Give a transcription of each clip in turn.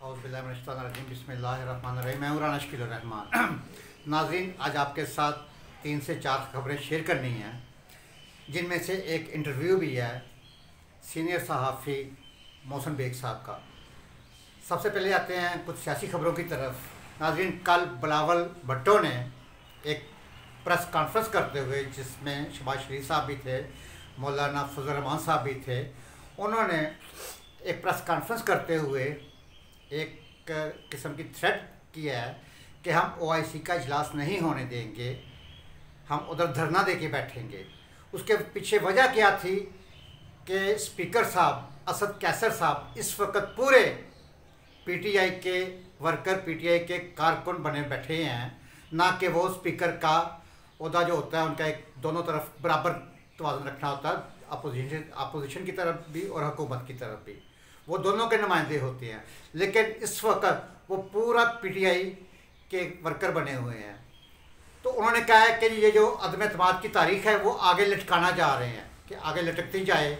बिस्मिल्लाहिर्रहमानिर्रहीम। मैं राना शकील रहमान। नाज़रीन, आज आपके साथ 3 से 4 खबरें शेयर करनी हैं, जिनमें से एक इंटरव्यू भी है सीनियर सहाफ़ी मोहसिन बेग साहब का। सबसे पहले आते हैं कुछ सियासी खबरों की तरफ। नाज़रीन, कल बिलावल भुट्टो ने एक प्रेस कॉन्फ्रेंस करते हुए, जिसमें शहबाज शरीफ साहब भी थे, मौलाना फजल रहमान साहब भी थे, उन्होंने एक प्रेस कॉन्फ्रेंस करते हुए एक किस्म की थ्रेट किया है कि हम OIC का इजलास नहीं होने देंगे, हम उधर धरना दे के बैठेंगे। उसके पीछे वजह क्या थी कि स्पीकर साहब असद कैसर साहब इस वक्त पूरे PTI के वर्कर, PTI के कारकुन बने बैठे हैं, ना कि वो स्पीकर का ओहदा जो होता है उनका एक दोनों तरफ बराबर तवाज़ुन रखना होता है, अपोजिशन की तरफ भी और हुकूमत की तरफ भी, वो दोनों के नुमाइंदे होते हैं। लेकिन इस वक्त वो पूरा PTI के वर्कर बने हुए हैं। तो उन्होंने कहा है कि ये जो अदम एतमाद की तारीख़ है वो आगे लटकाना जा रहे हैं, कि आगे लटकती जाए।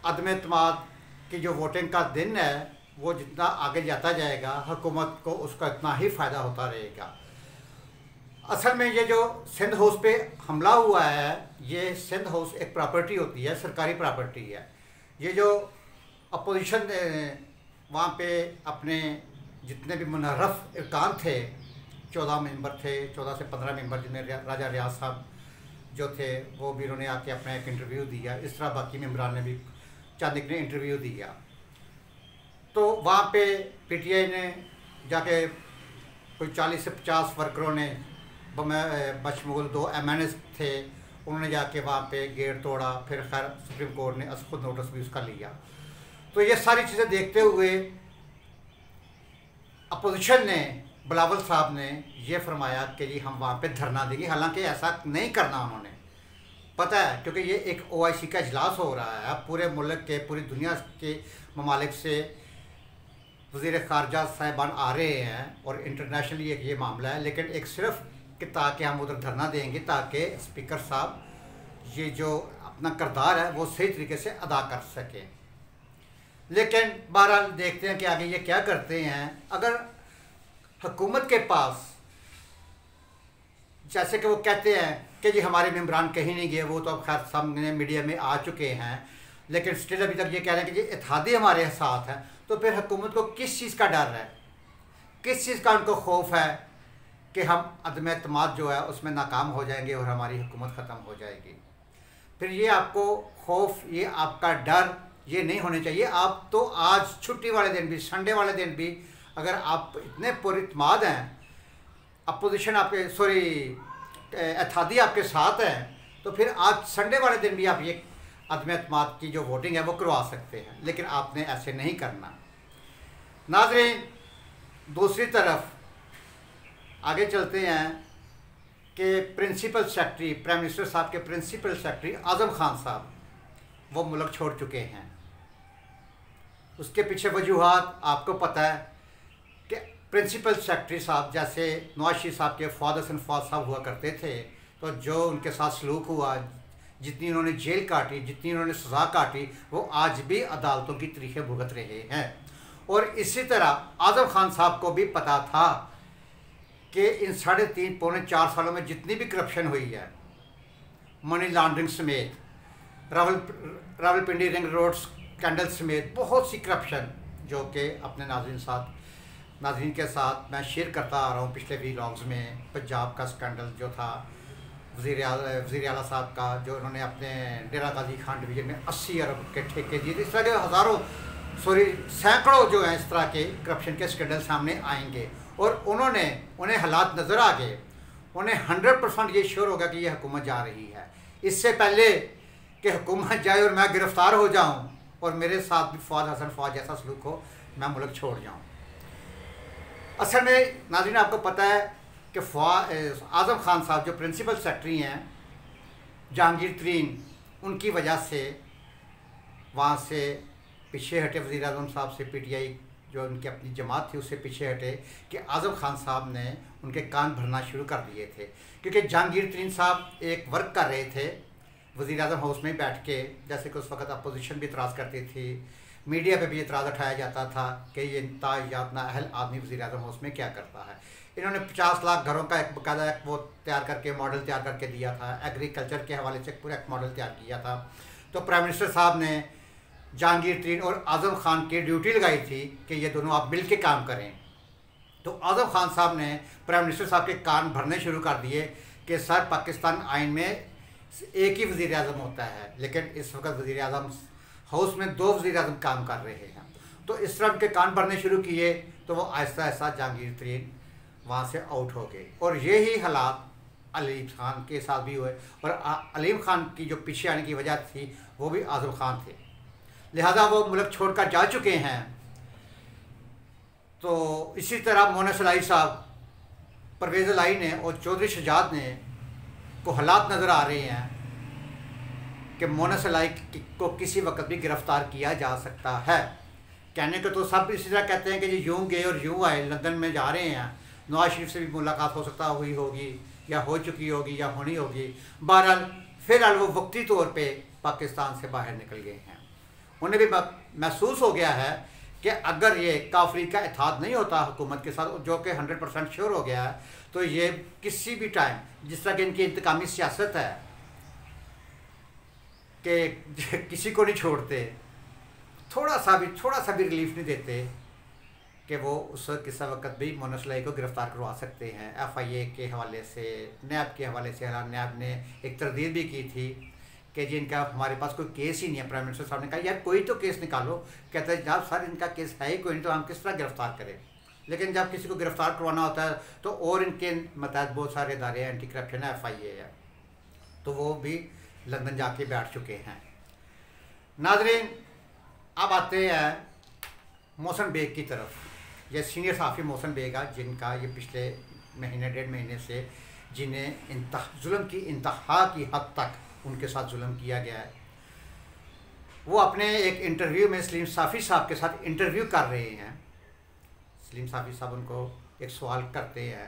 अदम एतमाद की जो वोटिंग का दिन है वो जितना आगे जाता जाएगा, हुकूमत को उसका इतना ही फ़ायदा होता रहेगा। असल में ये जो सिंध हाउस पे हमला हुआ है, ये सिंध हाउस एक प्रॉपर्टी होती है, सरकारी प्रॉपर्टी है। ये जो अपोजिशन वहाँ पे अपने जितने भी मुनर्रफ इरकान थे, 14 मेंबर थे, 14 से 15 मेंबर, जिनमें राजा रियाज साहब जो थे वो भी, उन्होंने आके अपना एक इंटरव्यू दिया। इस तरह बाकी मेंबरान ने भी चंद ने इंटरव्यू दिया। तो वहाँ पे PTI ने जाके कोई 40 से 50 वर्करों ने, बशमूल 2 MNS थे, उन्होंने जाके वहाँ पे गेट तोड़ा। फिर खैर सुप्रीम कोर्ट ने खुद नोटिस भी उसका लिया। तो ये सारी चीज़ें देखते हुए अपोजिशन ने, बिलावल साहब ने ये फरमाया कि जी हम वहाँ पे धरना देंगे। हालांकि ऐसा नहीं करना उन्होंने, पता है, क्योंकि ये एक OIC का इजलास हो रहा है, पूरे मुल्क के, पूरी दुनिया के ममालिक से वज़ीर ख़ारजा साहिबान आ रहे हैं और इंटरनेशनली एक ये मामला है। लेकिन एक सिर्फ कि ताकि हम उधर धरना देंगे ताकि स्पीकर साहब ये जो अपना किरदार है वो सही तरीके से अदा कर सकें। लेकिन बहरहाल देखते हैं कि आगे ये क्या करते हैं। अगर हुकूमत के पास, जैसे कि वो कहते हैं कि जी हमारे मेंबरान कहीं नहीं गए, वो तो अब खैर सामने मीडिया में आ चुके हैं, लेकिन स्टिल अभी तक ये कह रहे हैं कि जी इत्तेहादी हमारे साथ है। तो फिर हुकूमत को किस चीज़ का डर है, किस चीज़ का उनको खौफ है कि हम अदम एतमाद जो है उसमें नाकाम हो जाएंगे और हमारी हुकूमत ख़त्म हो जाएगी। फिर ये आपको खौफ, ये आपका डर, ये नहीं होने चाहिए। आप तो आज छुट्टी वाले दिन भी, संडे वाले दिन भी, अगर आप इतने पुरइत्माद हैं, अपोजिशन आपके इत्तेहादी आपके साथ हैं, तो फिर आज संडे वाले दिन भी आप ये अदम एतमाद की जो वोटिंग है वो करवा सकते हैं। लेकिन आपने ऐसे नहीं करना। नाज़रीन, दूसरी तरफ आगे चलते हैं कि प्रिंसिपल सेक्रेटरी, प्राइम मिनिस्टर साहब के प्रिंसिपल सेक्रेटरी आज़म खान साहब वो मुल्क छोड़ चुके हैं। उसके पीछे वजूहात आपको पता है कि प्रिंसिपल सेक्रेटरी साहब, जैसे नवाज शरीफ साहब के फवाद हसन फवाद साहब हुआ करते थे, तो जो उनके साथ सलूक हुआ, जितनी उन्होंने जेल काटी, जितनी उन्होंने सज़ा काटी, वो आज भी अदालतों की तरीक़े भुगत रहे हैं। और इसी तरह आज़म खान साहब को भी पता था कि इन 3.5 पौने 4 सालों में जितनी भी करप्शन हुई है, मनी लॉन्ड्रिंग समेत, रावलपिंडी रिंग रोड स्कैंडल समेत बहुत सी करप्शन, जो कि अपने नाज़रीन के साथ मैं शेयर करता आ रहा हूँ पिछले व्लॉग्स में। पंजाब का स्कैंडल जो था, वज़ीर आला साहब का, जो उन्होंने अपने डेरा गाजी खान डिवीज़न में 80 अरब के ठेके दिए। इस तरह के सैकड़ों जो हैं इस तरह के करप्शन के स्कैंडल सामने आएंगे। और उन्हें हालात नज़र आ गए, उन्हें 100% ये श्योर होगा कि ये हुकूमत जा रही है। इससे पहले कि हुकूमत जाए और मैं गिरफ़्तार हो जाऊं और मेरे साथ भी फवाद हसन फवाद जैसा सलूक हो, मैं मुल्क छोड़ जाऊं। असल में नाज़रीन, आपको पता है कि आज़म खान साहब जो प्रिंसिपल सेक्रेटरी हैं, जहांगीर तरीन, उनकी वजह से वहाँ से पीछे हटे। वज़ीर आज़म साहब से PTI जो उनकी अपनी जमात थी उससे पीछे हटे कि आज़म खान साहब ने उनके कान भरना शुरू कर दिए थे। क्योंकि जहांगीर तरीन साहब एक वर्क कर रहे थे वज़ीर आज़म हाउस में बैठ के, जैसे कि उस वक़्त अपोजिशन भी इतराज़ करती थी, मीडिया पे भी एतराज़ उठाया जाता था कि ये तायात नाअहल आदमी वज़ीर-ए-आज़म हाउस में क्या करता है। इन्होंने 50 लाख घरों का एक बाकायदा एक वो तैयार करके मॉडल तैयार करके दिया था, एग्रीकल्चर के हवाले से पूरा एक मॉडल तैयार किया था। तो प्राइम मिनिस्टर साहब ने जहांगीर तरीन और आज़म खान की ड्यूटी लगाई थी कि ये दोनों आप मिल के काम करें। तो आज़म खान साहब ने प्राइम मिनिस्टर साहब के कान भरने शुरू कर दिए कि सर पाकिस्तान आइन में एक ही वज़ीर-ए-आज़म होता है, लेकिन इस वक्त वज़ीर-ए-आज़म हाउस में 2 वज़ीर-ए-आज़म काम कर रहे हैं। तो इस तरह के कान भरने शुरू किए तो वो आहिस्ता आहिस्ता जहांगीर तरीन वहाँ से आउट हो गए। और यही हालात अलीम खान के साथ भी हुए, और अलीम खान की जो पीछे आने की वजह थी वो भी आज़म खान थे, लिहाजा वो मुल्क छोड़कर जा चुके हैं। तो इसी तरह मोनस इलाही साहब, परवेज़ इलाही ने और चौधरी शजाद ने को हालात नज़र आ रहे हैं कि मोनस इलाही को किसी वक्त भी गिरफ़्तार किया जा सकता है। कहने को तो सब इसी तरह कहते हैं कि जी यूँ गए और यूँ आए, लंदन में जा रहे हैं, नवाज शरीफ से भी मुलाकात हो सकता हुई होगी या हो चुकी होगी या होनी होगी। बहरहाल फ़िलहाल वो वक्ती तौर पे पाकिस्तान से बाहर निकल गए हैं। उन्हें भी महसूस हो गया है कि अगर ये काफरी का इत्तेहाद नहीं होता हुकूमत के साथ, जो कि 100% श्योर हो गया है, तो ये किसी भी टाइम, जिस तरह की इनकी इंतकामी सियासत है कि किसी को नहीं छोड़ते, थोड़ा सा भी रिलीफ नहीं देते, कि वो उस किस वक्त भी मोनस इलाही को गिरफ़्तार करवा सकते हैं। FIA के हवाले से, नैब के हवाले से, नैब ने एक तरदीद भी की थी कि जी इनका हमारे पास कोई केस ही नहीं है। प्राइम मिनिस्टर साहब ने कहा यार कोई तो केस निकालो। कहते हैं जनाब सर इनका केस है ही कोई नहीं, तो हम किस तरह गिरफ़्तार करें। लेकिन जब किसी को गिरफ़्तार करवाना होता है तो और इनके मतहत बहुत सारे इदारे हैं, एंटी करप्शन है, FIA है, तो वो भी लंदन जाके बैठ चुके हैं। नाज़रीन, अब आते हैं मोहसिन बेग की तरफ। ये सीनियर सहाफ़ी मोहसिन बेग है, जिनका ये पिछले महीने 1.5 महीने से जिन्हें जुल्म की इंतहा की हद तक उनके साथ जुल्म किया गया है, वो अपने एक इंटरव्यू में सलीम साफ़ी साहब के साथ इंटरव्यू कर रहे हैं। सलीम साफ़ी साहब उनको एक सवाल करते हैं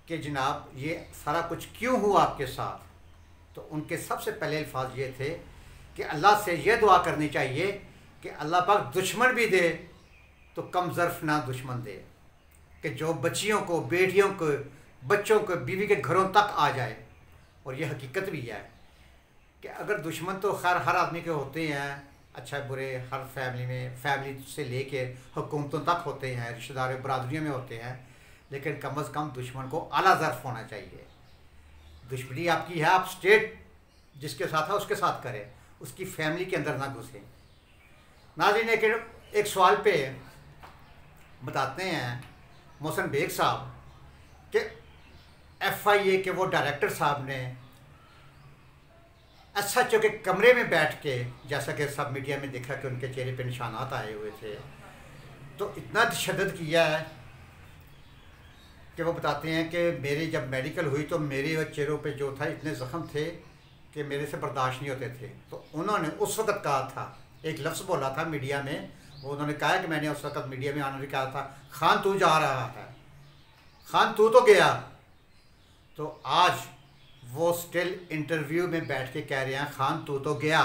कि जनाब ये सारा कुछ क्यों हुआ आपके साथ। तो उनके सबसे पहले अल्फाज ये थे कि अल्लाह से ये दुआ करनी चाहिए कि अल्लाह पाक दुश्मन भी दे तो कम ज़र्फ़ ना दुश्मन दे, कि जो बच्चियों को, बेटियों को, बच्चों को बीवी के घरों तक आ जाए। और ये हकीकत भी है कि अगर दुश्मन तो खैर हर आदमी के होते हैं, अच्छा बुरे, हर फैमिली में, फैमिली से लेके हुकूमतों तक होते हैं, रिश्तेदार बरादरियों में होते हैं, लेकिन कम अज़ कम दुश्मन को आला ज़र्फ़ होना चाहिए। दुश्मनी आपकी है, आप स्टेट जिसके साथ है उसके साथ करें, उसकी फैमिली के अंदर ना घुसें। नाज़रीन, एक सवाल पे बताते हैं मोहसिन बेग साहब कि FIA के वो डायरेक्टर साहब ने SHO के कमरे में बैठ के, जैसा कि सब मीडिया में देखा कि उनके चेहरे पे निशानात आए हुए थे, तो इतना तशद्दुद किया है कि वो बताते हैं कि मेरी जब मेडिकल हुई तो मेरे चेहरों पे जो था इतने ज़ख्म थे कि मेरे से बर्दाश्त नहीं होते थे। तो उन्होंने उस वक़्त कहा था, एक लफ्ज़ बोला था मीडिया में, वो उन्होंने कहा कि मैंने उस वक़्त मीडिया में आने कहा था, खान तू जा रहा है, खान तू तो गया। तो आज वो स्टिल इंटरव्यू में बैठ के कह रहे हैं खान तू तो गया।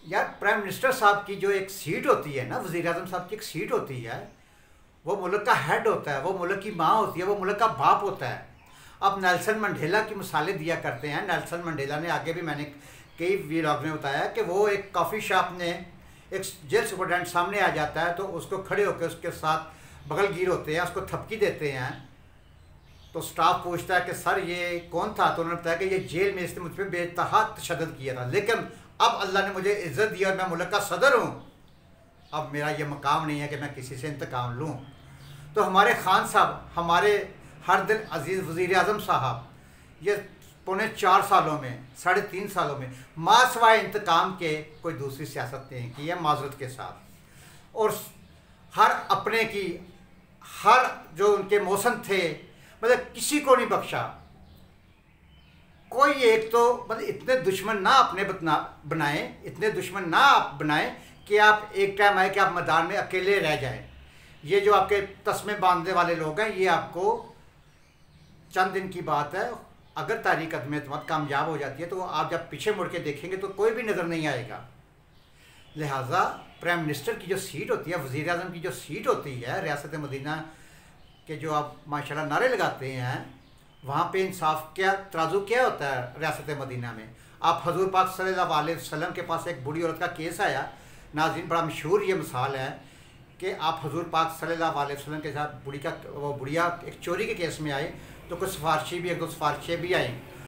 यार प्राइम मिनिस्टर साहब की जो एक सीट होती है ना, वज़ीर-ए-आज़म साहब की एक सीट होती है, वो मुल्क का हेड होता है, वो मुल्क की माँ होती है, वो मुल्क का बाप होता है। अब नेल्सन मंडेला की मिसालें दिया करते हैं। नेल्सन मंडेला ने आगे भी मैंने कई व्लॉग में बताया कि वो एक कॉफ़ी शॉप ने एक जेल सुपरडेंट सामने आ जाता है तो उसको खड़े होकर उसके साथ बगलगीर होते हैं, उसको थपकी देते हैं। तो स्टाफ पूछता है कि सर ये कौन था, तो उन्होंने बताया कि ये जेल में इसने मुझ पर बेतहा तशद्दुद किया था, लेकिन अब अल्लाह ने मुझे इज़्ज़त दी और मैं मुल्क का सदर हूँ, अब मेरा ये मकाम नहीं है कि मैं किसी से इंतकाम लूँ। तो हमारे खान साहब, हमारे हर दिल अजीज़ वज़ीर-ए-आज़म साहब, ये पौने 4 सालों में, 3.5 सालों में मासवाए इंतकाम के कोई दूसरी सियासत नहीं की है माजरत के साथ। और हर अपने की, हर जो उनके मौसम थे, मतलब किसी को नहीं बख्शा। कोई एक तो मतलब इतने दुश्मन ना अपने बनाएं, इतने दुश्मन ना आप बनाएं कि आप एक टाइम आए कि आप मैदान में अकेले रह जाएं। ये जो आपके तस्मे बांधने वाले लोग हैं, ये आपको चंद दिन की बात है, अगर तहरीक अदम एतमाद कामयाब हो जाती है तो आप जब पीछे मुड़ के देखेंगे तो कोई भी नज़र नहीं आएगा। लिहाजा प्राइम मिनिस्टर की जो सीट होती है, वज़ीर आज़म की जो सीट होती है रियासत मदीना के, जो आप माशाल्लाह नारे लगाते हैं, वहाँ पे इंसाफ क्या तराजू क्या होता है रियासत मदीना में? आप हजूर पाक सल्लल्लाहु अलैहि वसल्लम के पास एक बूढ़ी औरत का केस आया, नाज़रीन बड़ा मशहूर ये मिसाल है कि आप हजूर पाक सल्लल्लाहु अलैहि वसल्लम के साथ बुढ़िया एक चोरी के केस में आए, तो कुछ सिफारशी भी, एक दो सिफारशें भी आई।